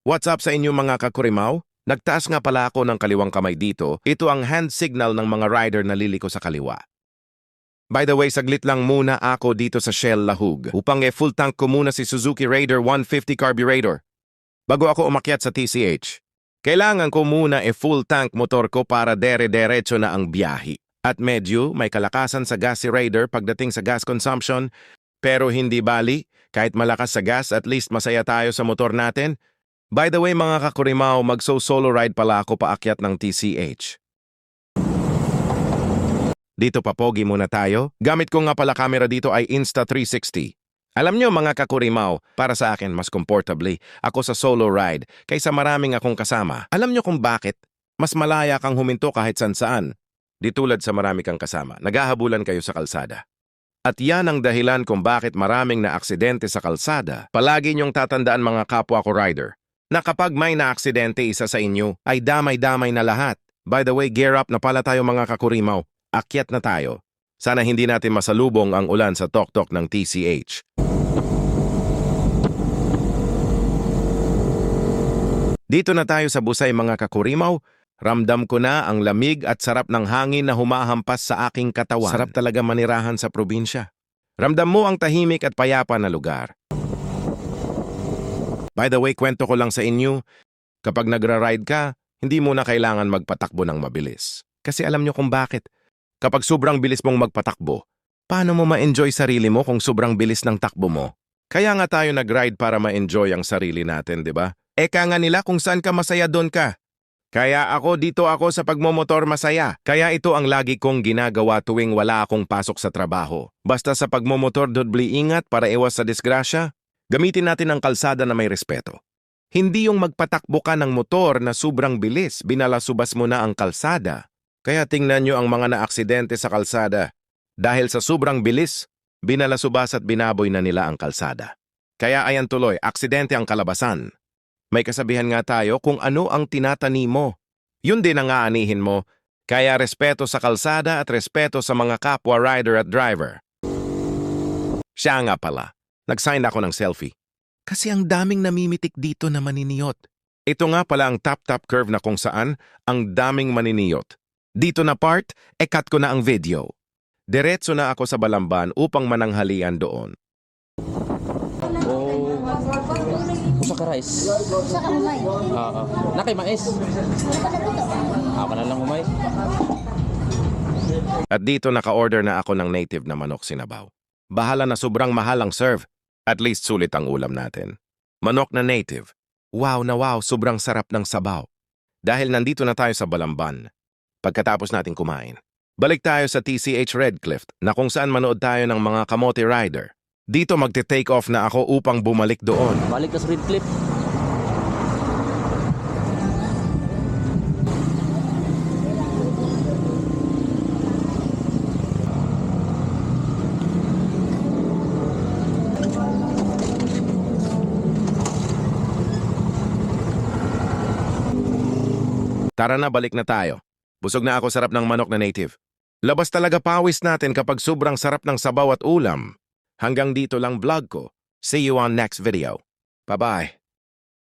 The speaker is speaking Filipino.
What's up sa inyo mga kakurimaw? Nagtaas nga pala ako ng kaliwang kamay dito. Ito ang hand signal ng mga rider na liliko sa kaliwa. By the way, saglit lang muna ako dito sa Shell Lahug upang full tank ko muna si Suzuki Raider 150 carburetor. Bago ako umakyat sa TCH, kailangan ko muna full tank motor ko para dere-derecho na ang biyahe. At medyo may kalakasan sa gas si Raider pagdating sa gas consumption, pero hindi bali, kahit malakas sa gas at least masaya tayo sa motor natin. By the way mga kakurimaw, magso-solo ride pala ako paakyat ng TCH. Dito papogi muna tayo. Gamit ko nga pala camera dito ay Insta360. Alam nyo mga kakurimaw, para sa akin mas comfortably ako sa solo ride kaysa maraming akong kasama. Alam nyo kung bakit? Mas malaya kang huminto kahit saan-saan. Di tulad sa marami kang kasama, naghahabulan kayo sa kalsada. At yan ang dahilan kung bakit maraming na-aksidente sa kalsada. Palagi nyong tatandaan mga kapwa ko rider, na kapag may na-aksidente isa sa inyo, ay damay-damay na lahat. By the way, gear up na pala tayo mga kakurimaw. Akyat na tayo. Sana hindi natin masalubong ang ulan sa tok-tok ng TCH. Dito na tayo sa Busay mga kakurimaw. Ramdam ko na ang lamig at sarap ng hangin na humahampas sa aking katawan. Sarap talaga manirahan sa probinsya. Ramdam mo ang tahimik at payapa na lugar. By the way, kwento ko lang sa inyo, kapag nagra-ride ka, hindi mo na kailangan magpatakbo ng mabilis. Kasi alam nyo kung bakit. Kapag sobrang bilis mong magpatakbo, paano mo ma-enjoy sarili mo kung sobrang bilis ng takbo mo? Kaya nga tayo nag-ride para ma-enjoy ang sarili natin, di ba? Eka nga nila kung saan ka masaya doon ka. Kaya dito ako sa pagmomotor masaya. Kaya ito ang lagi kong ginagawa tuwing wala akong pasok sa trabaho. Basta sa pagmomotor doble ingat para iwas sa disgrasya. Gamitin natin ang kalsada na may respeto. Hindi yung magpatakbo ka ng motor na sobrang bilis, binalasubas mo na ang kalsada. Kaya tingnan nyo ang mga naaksidente sa kalsada. Dahil sa sobrang bilis, binalasubas at binaboy na nila ang kalsada. Kaya ayan tuloy, aksidente ang kalabasan. May kasabihan nga tayo kung ano ang tinatani mo. Yun din ang aanihin mo. Kaya respeto sa kalsada at respeto sa mga kapwa rider at driver. Siya nga pala. Nag-sign ako ng selfie. Kasi ang daming namimitik dito na maniniyot. Ito nga pala ang top-top curve na kung saan ang daming maniniyot. Dito na part, cut ko na ang video. Diretso na ako sa Balamban upang mananghalian doon. Usa ka rice. Sa kamay. Nakay mais. Ako na lang umay. At dito naka-order na ako ng native na manok sinabaw. Bahala na sobrang mahal ang serve. At least sulit ang ulam natin. Manok na native. Wow na wow, sobrang sarap ng sabaw. Dahil nandito na tayo sa Balamban. Pagkatapos natin kumain, balik tayo sa TCH Redcliffe na kung saan manood tayo ng mga kamote rider. Dito magte-take off na ako upang bumalik doon. Balik ka sa Redcliffe. Tara na, balik na tayo. Busog na ako sarap ng manok na native. Labas talaga pawis natin kapag sobrang sarap ng sabaw at ulam. Hanggang dito lang vlog ko. See you on next video. Bye-bye.